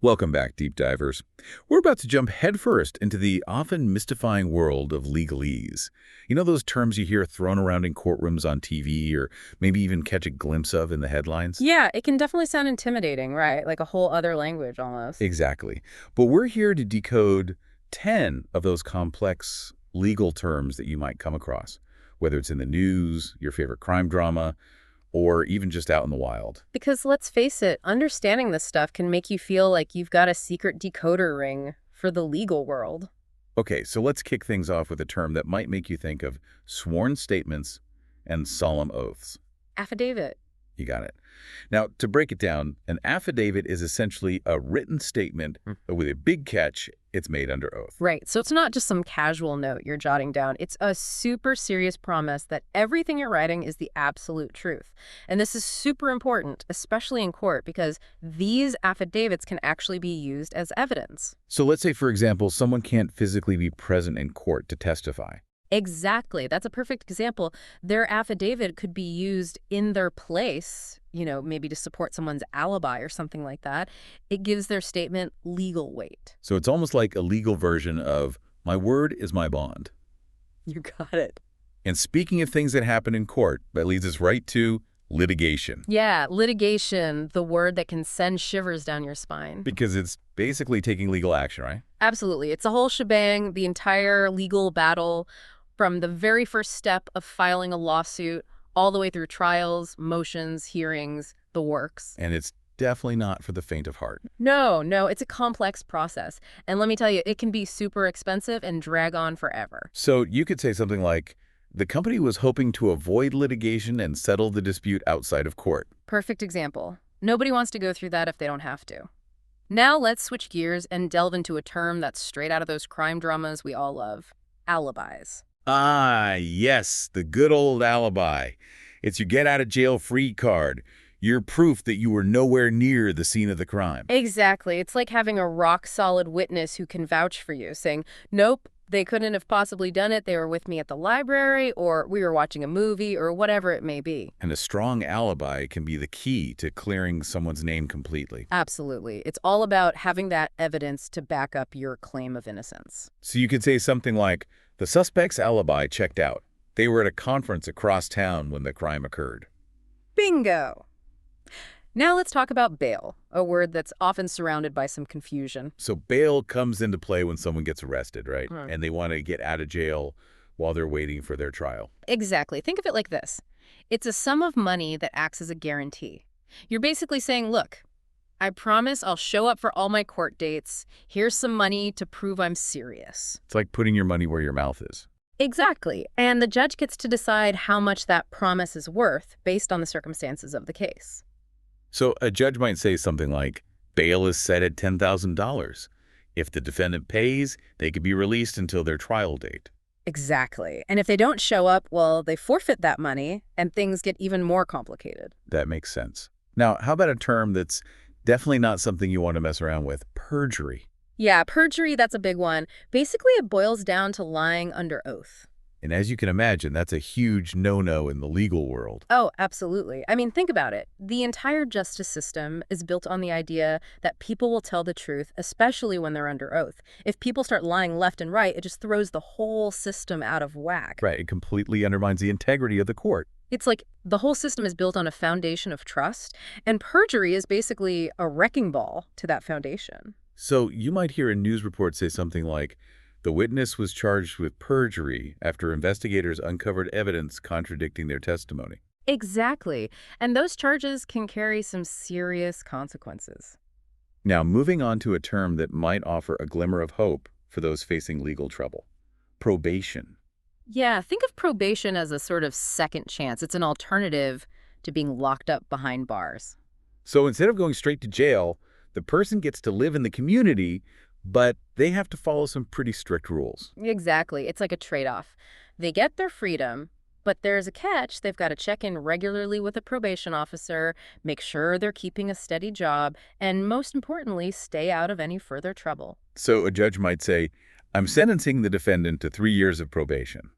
Welcome back, deep divers. We're about to jump headfirst into the often mystifying world of legalese. You know those terms you hear thrown around in courtrooms on TV or maybe even catch a glimpse of in the headlines? Yeah, it can definitely sound intimidating, right? Like a whole other language almost. Exactly. But we're here to decode 10 of those complex legal terms that you might come across, whether it's in the news, your favorite crime drama, or even just out in the wild. Because let's face it, understanding this stuff can make you feel like you've got a secret decoder ring for the legal world. Okay, so let's kick things off with a term that might make you think of sworn statements and solemn oaths. Affidavit. You got it. Now, to break it down, an affidavit is essentially a written statement, but with a big catch, it's made under oath. Right, so it's not just some casual note you're jotting down. It's a super serious promise that everything you're writing is the absolute truth. And this is super important, especially in court, because these affidavits can actually be used as evidence. So let's say, for example, someone can't physically be present in court to testify. Exactly. That's a perfect example. Their affidavit could be used in their place, maybe to support someone's alibi or something like that. It gives their statement legal weight. So it's almost like a legal version of my word is my bond. You got it. And speaking of things that happen in court, that leads us right to litigation. Yeah, litigation, the word that can send shivers down your spine. Because it's basically taking legal action, right? Absolutely. It's a whole shebang, the entire legal battle, from the very first step of filing a lawsuit all the way through trials, motions, hearings, the works. And it's definitely not for the faint of heart. No, it's a complex process. And let me tell you, it can be super expensive and drag on forever. So you could say something like, the company was hoping to avoid litigation and settle the dispute outside of court. Perfect example. Nobody wants to go through that if they don't have to. Now let's switch gears and delve into a term that's straight out of those crime dramas we all love: alibis. Ah, yes, the good old alibi. It's your get-out-of-jail-free card. Your proof that you were nowhere near the scene of the crime. Exactly. It's like having a rock-solid witness who can vouch for you, saying, nope, they couldn't have possibly done it. They were with me at the library, or we were watching a movie, or whatever it may be. And a strong alibi can be the key to clearing someone's name completely. Absolutely. It's all about having that evidence to back up your claim of innocence. So you could say something like, the suspect's alibi checked out. They were at a conference across town when the crime occurred. Bingo! Now let's talk about bail, a word that's often surrounded by some confusion. So bail comes into play when someone gets arrested, right? Right. And they want to get out of jail while they're waiting for their trial. Exactly. Think of it like this. It's a sum of money that acts as a guarantee. You're basically saying, look, I promise I'll show up for all my court dates. Here's some money to prove I'm serious. It's like putting your money where your mouth is. Exactly. And the judge gets to decide how much that promise is worth based on the circumstances of the case. So a judge might say something like, bail is set at $10,000. If the defendant pays, they could be released until their trial date. Exactly. And if they don't show up, well, they forfeit that money and things get even more complicated. That makes sense. Now, how about a term that's definitely not something you want to mess around with? Perjury. Yeah, perjury, that's a big one. Basically, it boils down to lying under oath. And as you can imagine, that's a huge no-no in the legal world. Oh, absolutely. I mean, think about it. The entire justice system is built on the idea that people will tell the truth, especially when they're under oath. If people start lying left and right, it just throws the whole system out of whack. Right, it completely undermines the integrity of the court. It's like the whole system is built on a foundation of trust, and perjury is basically a wrecking ball to that foundation. So you might hear a news report say something like, the witness was charged with perjury after investigators uncovered evidence contradicting their testimony. Exactly. And those charges can carry some serious consequences. Now, moving on to a term that might offer a glimmer of hope for those facing legal trouble: probation. Yeah, think of probation as a sort of second chance. It's an alternative to being locked up behind bars. So instead of going straight to jail, the person gets to live in the community, but they have to follow some pretty strict rules. Exactly. It's like a trade-off. They get their freedom, but there's a catch. They've got to check in regularly with a probation officer, make sure they're keeping a steady job, and most importantly, stay out of any further trouble. So a judge might say, I'm sentencing the defendant to 3 years of probation.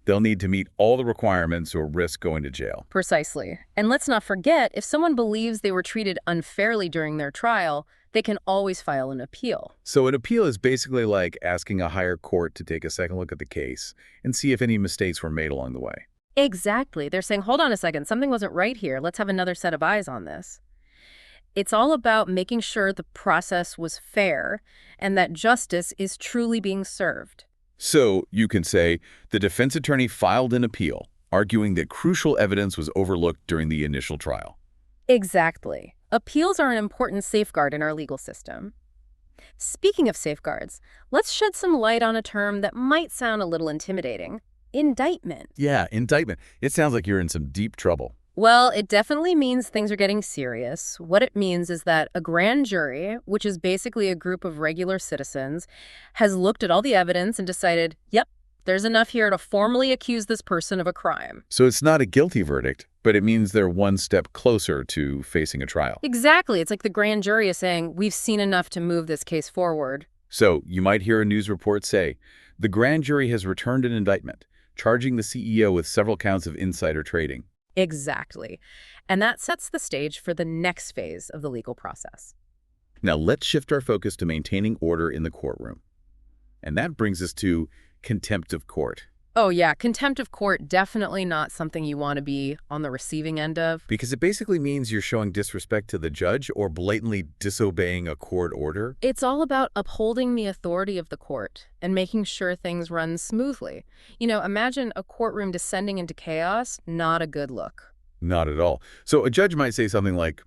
They'll need to meet all the requirements or risk going to jail. Precisely. And let's not forget, if someone believes they were treated unfairly during their trial, They can always file an appeal. So an appeal is basically like asking a higher court to take a second look at the case and see if any mistakes were made along the way. Exactly. They're saying, hold on a second, something wasn't right here. Let's have another set of eyes on this. It's all about making sure the process was fair and that justice is truly being served. So you can say the defense attorney filed an appeal, arguing that crucial evidence was overlooked during the initial trial. Exactly. Appeals are an important safeguard in our legal system. Speaking of safeguards, let's shed some light on a term that might sound a little intimidating: indictment. Yeah, indictment. It sounds like you're in some deep trouble. Well, it definitely means things are getting serious. What it means is that a grand jury, which is basically a group of regular citizens, has looked at all the evidence and decided, yep, there's enough here to formally accuse this person of a crime. So it's not a guilty verdict, but it means they're one step closer to facing a trial. Exactly. It's like the grand jury is saying, we've seen enough to move this case forward. So you might hear a news report say, the grand jury has returned an indictment, charging the CEO with several counts of insider trading. Exactly. And that sets the stage for the next phase of the legal process. Now let's shift our focus to maintaining order in the courtroom. And that brings us to contempt of court. Oh yeah, contempt of court, definitely not something you want to be on the receiving end of. Because it basically means you're showing disrespect to the judge or blatantly disobeying a court order. It's all about upholding the authority of the court and making sure things run smoothly. You know, imagine a courtroom descending into chaos, not a good look. Not at all. So a judge might say something like,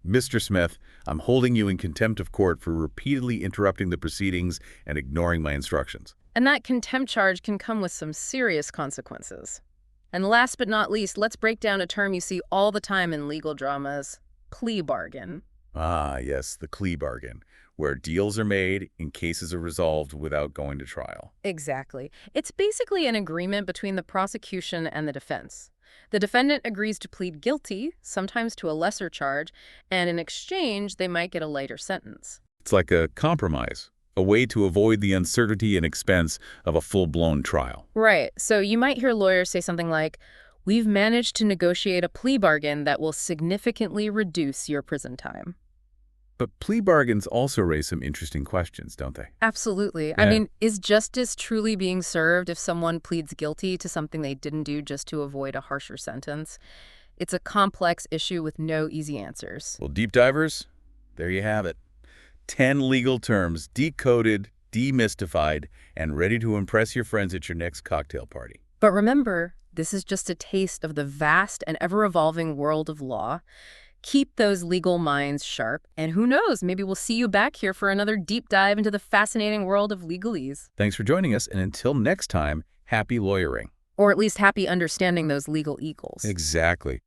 Mr. Smith, I'm holding you in contempt of court for repeatedly interrupting the proceedings and ignoring my instructions. And that contempt charge can come with some serious consequences. And last but not least, let's break down a term you see all the time in legal dramas: plea bargain. Ah, yes, the plea bargain, where deals are made and cases are resolved without going to trial. Exactly. It's basically an agreement between the prosecution and the defense. The defendant agrees to plead guilty, sometimes to a lesser charge, and in exchange, they might get a lighter sentence. It's like a compromise, a way to avoid the uncertainty and expense of a full-blown trial. Right. So you might hear lawyers say something like, we've managed to negotiate a plea bargain that will significantly reduce your prison time. But plea bargains also raise some interesting questions, don't they? Absolutely. Yeah. I mean, is justice truly being served if someone pleads guilty to something they didn't do just to avoid a harsher sentence? It's a complex issue with no easy answers. Well, deep divers, there you have it. 10 legal terms decoded, demystified, and ready to impress your friends at your next cocktail party. But remember, this is just a taste of the vast and ever-evolving world of law. Keep those legal minds sharp, and who knows, maybe we'll see you back here for another deep dive into the fascinating world of legalese. Thanks for joining us, and until next time, happy lawyering. Or at least happy understanding those legal eagles. Exactly.